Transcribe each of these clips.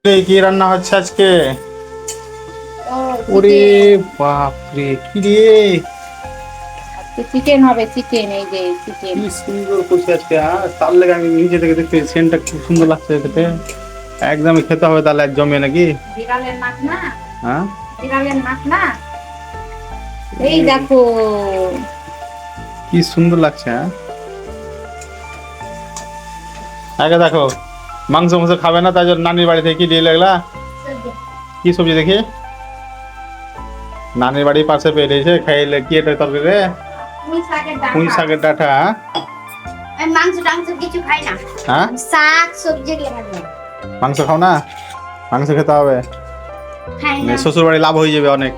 কি রান্না হচ্ছে আজকে? ওরে বাপরে, কি রে! চিকেন হবে, চিকেন। এই যে চিকেন। কি সুন্দর করছে আজকে। তার লেগে আমি নিচে থেকে দেখতে সেন্টটা খুব সুন্দর লাগছে খেতে। একদমই খেতে হবে তাহলে এক জমিয়ে নাকি? বিড়ালের নাক না, হ্যাঁ, বিড়ালের নাক না। এই দেখো কি সুন্দর লাগছে। আগে দেখো, মাংস মাংস খাবে না, তাই জন্য নানির বাড়ি থেকে কি দিয়ে লাগলা? কি সবজি দেখি? নানির বাড়ির পাশে পেয়ে রয়েছে, খাইলে কি এটা তরকারি রে? পুঁই শাকের ডাঁটা। আমি মাংস টাংস কিছু খাই না। হ্যাঁ, শাক সবজি এগুলো খাই না। মাংস খাও না? মাংস খেতে হবে, খাই না। শ্বশুর বাড়ি লাভ হয়ে যাবে অনেক।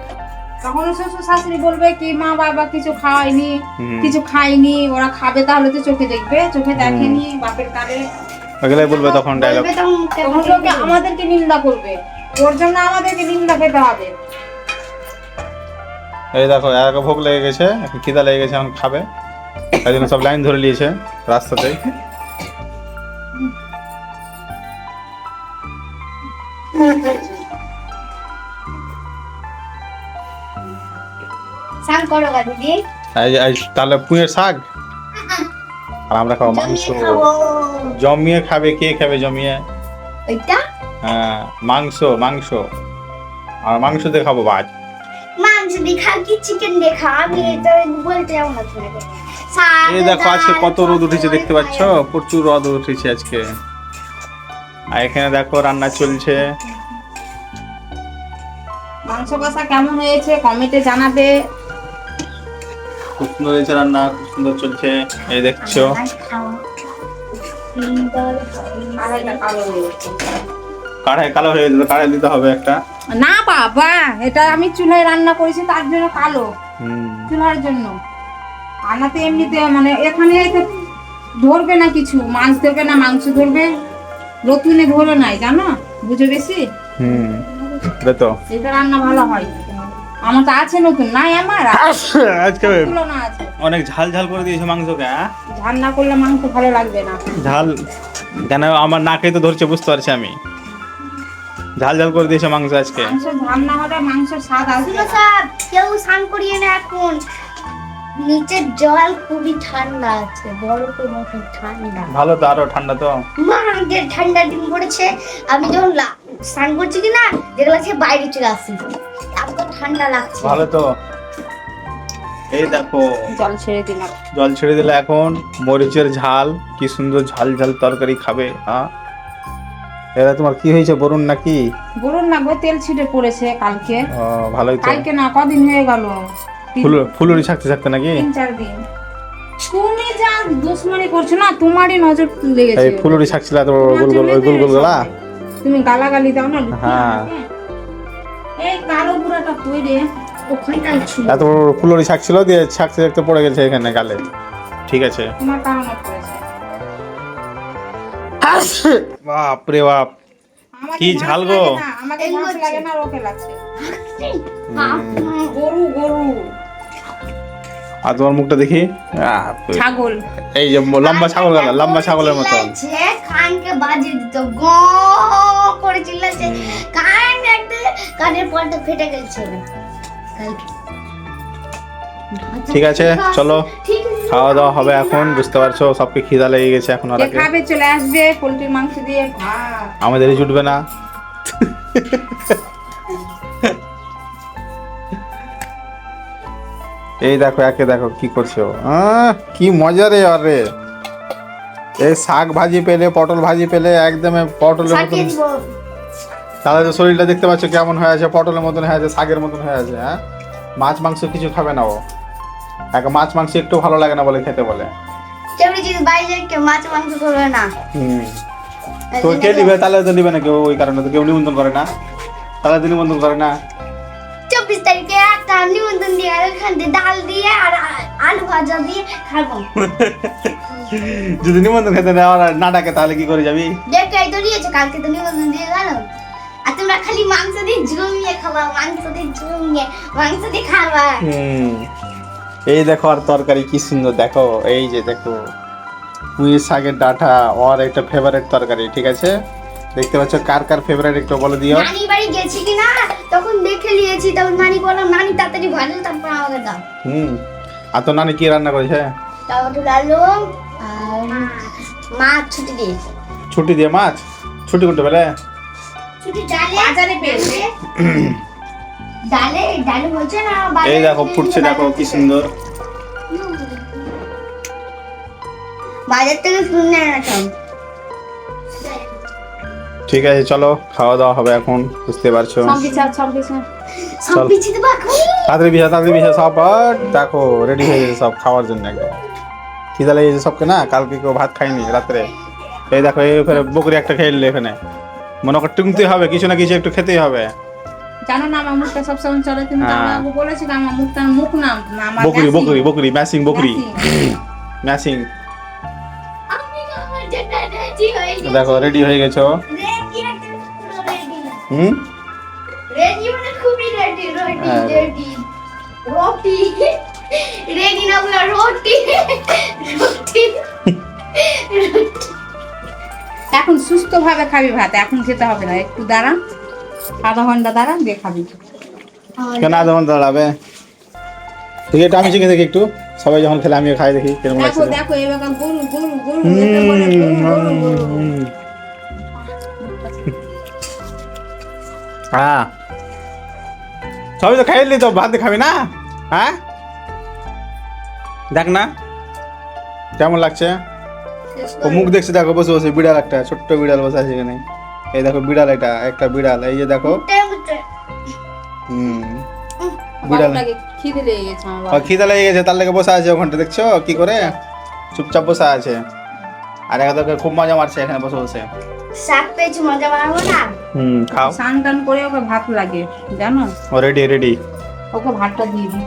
তখন শ্বশুর শাশুড়ি বলবে কি মা বাবা কিছু খাওয়ায়নি, হুম। কিছু খাইনি, ওরা খাবে তাহলে তো চোখে দেখবে, চোখে দেখেনি বাপের কারে। ওগুলাই বলবে তখন ডায়লগ। তখন লোকে আমাদেরকে নিন্দা করবে, ওর জন্য আমাদেরকে নিন্দা খেতে হবে। এই দেখো, এক ভোগ লেগে গেছে, এখন খিদা লেগে গেছে, এখন খাবে, তাই জন্য সব লাইন ধরে নিয়েছে রাস্তাতে। শাক করো গা দিদি। তাহলে পুঁয়ের শাক, আর আমরা খাবো মাংস। জমিয়ে খাবে, কে খাবে জমিয়ে? ওইটা হ্যাঁ, মাংস মাংস, আর মাংস দিয়ে খাবো ভাত। মাংস দিয়ে খাও কি চিকেন দিয়ে খাও? আমি এটা বলতে যাবো না তোমাকে। এই দেখো আজকে কত রোদ উঠেছে দেখতে পাচ্ছ, প্রচুর রোদ উঠেছে আজকে। আর এখানে দেখো রান্না চলছে। মাংস কষা কেমন হয়েছে কমেন্টে জানাবে। খুব সুন্দর হয়েছে রান্না, খুব সুন্দর চলছে। এই দেখছো কাঢ়াই কালো হয়ে গেছে, কাঢ়াই দিতে হবে একটা। না বাবা, এটা আমি চুলায় রান্না করেছি তার জন্য কালো, চুলার জন্য। রান্নাতে এমনিতে মানে এখানে তো ধরবে না কিছু, মাছ ধরবে না, মাংস ধরবে, রতুনে ধরো নাই জানো, বুঝে বেশি। তো এটা রান্না ভালো হয়। আমার তো আছে নতুন, নাই আমার আজকে তুলনা আছে। অনেক ঝাল ঝাল করে দিয়েছে মাংসকে। ঝাল না করলে মাংস ভালো লাগবে না। ঝাল কেন? আমার নাকেই তো ধরছে, বুঝতে পারছি আমি। ঝাল ঝাল করে দিয়েছে মাংস আজকে। মাংস ঝাল না হলে মাংসের স্বাদ আসবে। স্যার কেউ স্নান করিয়ে না এখন, নিচের জল খুবই ঠান্ডা আছে, বরফের মতো ঠান্ডা। ভালো তো, আরো ঠান্ডা তো। আমাদের ঠান্ডা দিন পড়েছে, আমি যখন স্নান করছি কি না, যেগুলো আছে বাইরে চলে আসি, এত ঠান্ডা লাগছে। ভালো তো। এই দেখো জল ছেড়ে দিলাম। জল ছেড়ে দিলে এখন মরিচের ঝাল, কি সুন্দর ঝাল ঝাল তরকারি খাবে। এরা তোমার কি হয়েছে, বরুণ নাকি? বলুন না গো, তেল ছিটে পড়েছে কালকে। ভালোই তো। কালকে না, কদিন হয়ে গেল, ফুলুরি থাকতে থাকতে নাকি? 3-4 দিন। তুমি যা দুশ্মনী করছো না, তোমারই নজর লেগেছে। এই ফুলুরি থাকছিল তো গোল গোল, ওই গোল গোল গলা। তুমি গালাগালি দাও না। হ্যাঁ, এই কালো বুড়াটা কই রে? ওখানটাই ছিল। এত বড় ফুলুরি থাকছিল, দিয়ে থাকতে থাকতে পড়ে গেছে এখানে গালে। ঠিক আছে, তোমার কারণে পড়েছে। বাপ রে বাপ, আমাকে কি মাছ ঝাল গো। লাগে না, আমাকে মাছ লাগে না, ওকে লাগছে। গরু গরু আর তোমার মুখটা দেখি। ছাগল। এই যে লম্বা ছাগল গলা, লম্বা ছাগলের মতন। কানকে বাজিয়ে দিত, গ করে চিল্লাচ্ছে, কান একটা কানের পর্দা ফেটে গেছে। ঠিক আছে, চলো ঠিক আছে, খাওয়া দাওয়া হবে এখন। বুঝতে পারছো, সবকে খিদা লেগে গেছে এখন। আর যে খাবে চলে আসবে, পোল্ট্রির মাংস দিয়ে ভাত। আমাদেরই জুটবে না। এই দেখো, একে দেখো কি করছো। কি মজা রে। আরে এই শাক ভাজি পেলে, পটল ভাজি পেলে, একদম পটলের মতন। সাজিয়ে দিব। তাহলে তো শরীরটা দেখতে পাচ্ছ কেমন হয়ে আছে, পটলের মতন হয়ে আছে, শাকের মতন হয়ে আছে। মাছ মাংস কিছু খাবে না ও। মাছ মাংস একটু ভালো লাগে না বলে খেতে বলে। কেউ যদি বাইরে কেউ মাছ মাংস করবে না। তো কে নিবে? তাহলে তো নিবে না কেউ, ওই কারণে তো কেউ নিমন্ত্রণ করে না। তাহলে তো নিমন্ত্রণ করে না। 24 তারিখে একটা নিমন্ত্রণ দিয়ে ওখান দিয়ে ডাল দিয়ে আর আলু ভাজা দিয়ে খাবো। যদি নিমন্ত্রণ খেতে নেওয়া না ডাকে তাহলে কি করে যাবি? দেখো এই তো নিয়েছে, কালকে তো নিমন্ত্রণ দিয়ে গেল, আর তোমরা খালি মাংস দিয়ে জমিয়ে খাবা, মাংস দিয়ে জমিয়ে, মাংস দিয়ে খাবা। এই দেখো, আর তরকারি কি সুন্দর দেখো। এই যে দেখো, পুঁই শাকের ডাঁটা ওর একটা ফেভারিট তরকারি। ঠিক আছে, দেখতে পাচ্ছ কার কার ফেভারিট একটু বলে দিও। নানি বাড়ি গেছি কিনা তখন দেখে নিয়েছি, তখন নানি বললাম নানি তাড়াতাড়ি ভালো, তারপর আমাকে দাও। আর তো নানি কি রান্না করেছে? টমেটো আলু আর মাছ ছুটি দিয়েছে। ছুটি দিয়ে মাছ? ছুটি করতে পেলে? ছুটি ডালে বাজারে পেয়েছে। ডালে ডালে বলছে না এই দেখো ফুটছে, দেখো কি সুন্দর। বাজার থেকে শুনে আনতাম। ঠিক আছে চলো, খাওয়া দাওয়া হবে এখন, বুঝতে পারছো। সব কিছু সব চল। পিছিয়ে দেবো এখন। তাড়াতাড়ি বিছা সব আর দেখো রেডি হয়ে গেছে সব খাওয়ার জন্য একদম। খিদা লেগেছে সবকে না, কালকে কেউ ভাত খায়নি রাত্রে। এই দেখো এই ওখানে বকরি একটা খেয়ে নিলে, এখানে মনে কর টুংতে হবে, কিছু না কিছু একটু খেতেই হবে। জানো না আমার মুখটা সবসময় চলে, তুমি তো হ্যাঁ। আমাকে বলেছো যে আমার মুখটা মুখ নাম না আমার বকরি গাছি। বকরি বকরি ম্যাসিং বকরি ম্যাসিং। আমি আমার জন্য রেডি হয়ে গেছি। দেখো রেডি হয়ে গেছো। রেডি মানে খুবই রেডি হ্যাঁ। রেডি রুটি রেডি না বলে রুটি রুটি এখন সুস্থ ভাবে খাবি ভাত, এখন খেতে হবে না, একটু দাঁড়া, আধা ঘন্টা দাঁড়া দিয়ে খাবি। কেন আধা ঘন্টা দাঁড়াবে? ঠিক আছে আমি শিখে দেখি একটু, সবাই যখন খেলে আমিও খাই দেখি কিরকম দেখো লাগছে। দেখো এবার গরু গরু গরু এটা বলে গরু গরু গরু। হ্যাঁ সবাই তো খাইলি, তো ভাত দিয়ে খাবি না? হ্যাঁ দেখ না কেমন লাগছে। ও মুখ দেখছে দেখো, বসে বসে বিড়াল, একটা ছোট্ট বিড়াল বসে আছে এখানে। এই দেখো বিড়াল, এটা একটা বিড়াল, এই যে দেখো। বিড়াল বাবুটাকে খিদে লেগে গেছে আমার আর বাবা। খিদা লেগে গেছে, তার লেগে বসে আছে ওখানটা, দেখছো কি করে চুপচাপ বসে আছে। আর একে খুব মজা মারছে এখানে বসে বসে। সাপ পেয়েছি, মজা বানাবো না। খাও। স্নান টান করে ওকে ভাত লাগে জানো, ও রেডি রেডি, ওকে ভাতটা দিয়ে দিই।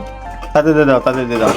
তাতে দিয়ে দাও, তাতে দিয়ে দাও।